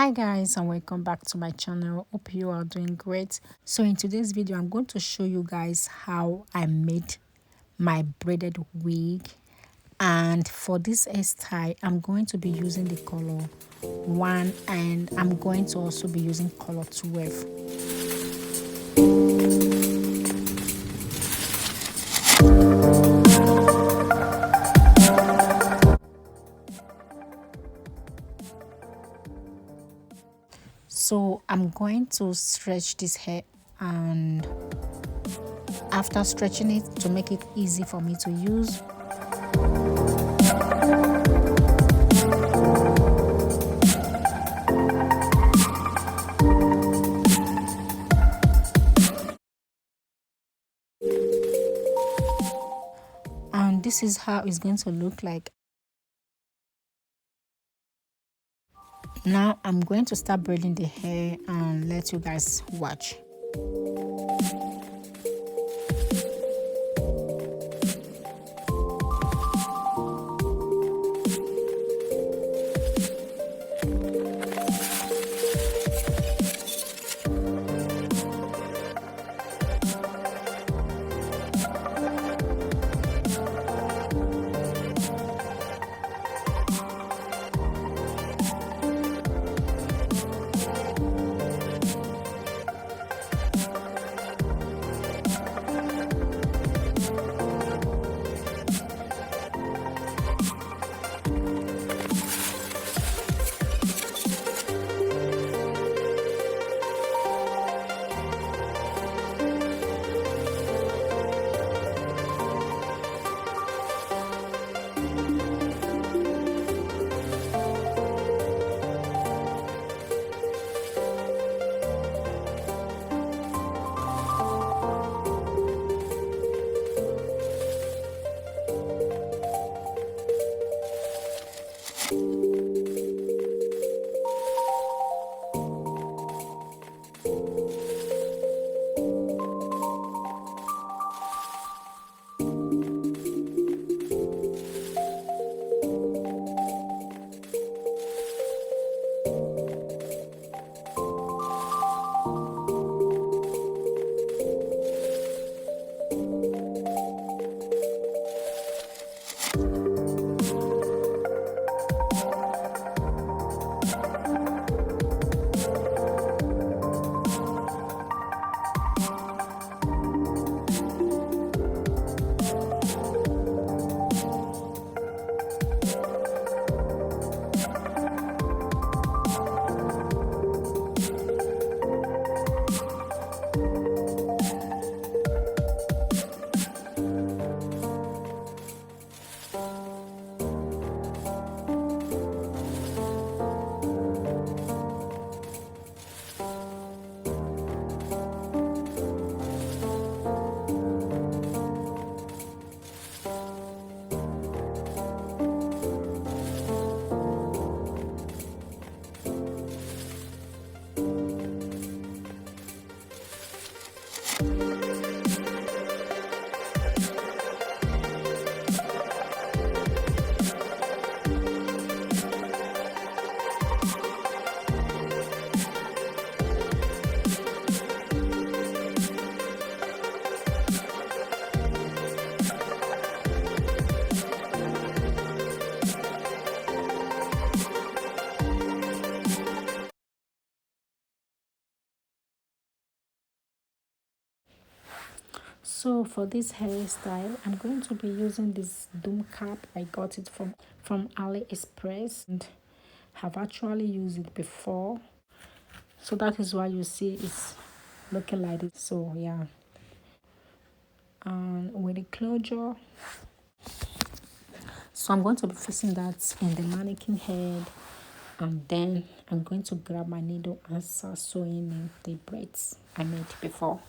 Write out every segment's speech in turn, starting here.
Hi guys, and welcome back to my channel. Hope you are doing great. So in today's video I'm going to show you guys how I made my braided wig, and for this hairstyle I'm going to be using the color 1 and I'm going to also be using color 12. So I'm going to stretch this hair, and after stretching it to make it easy for me to use, and this is how it's going to look like. Now I'm going to start braiding the hair and let you guys watch. So for this hairstyle I'm going to be using this dome cap. I got it from AliExpress and have actually used it before, so that is why you see it's looking like this. So yeah, and with the closure, so I'm going to be fixing that in the mannequin head, and then I'm going to grab my needle and start sewing in the braids I made before.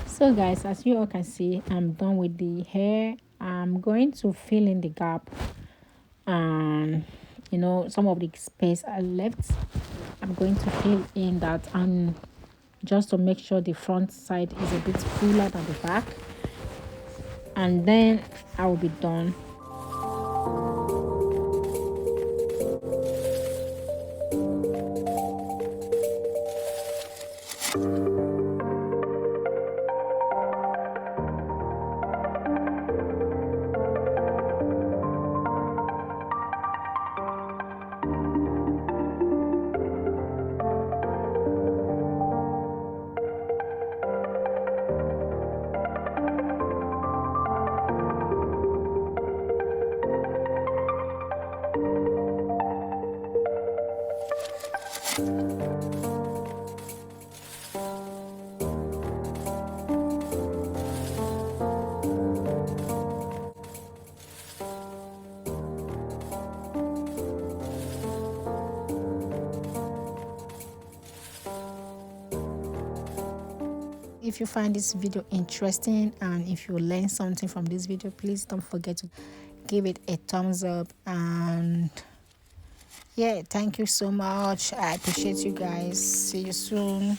So guys, as you all can see, I'm done with the hair. I'm going to fill in the gap, and some of the space I left, I'm going to fill in that, and just to make sure the front side is a bit fuller than the back, and then I will be done. If you find this video interesting and if you learn something from this video, please don't forget to give it a thumbs up. And yeah, thank you so much. I appreciate you guys. See you soon.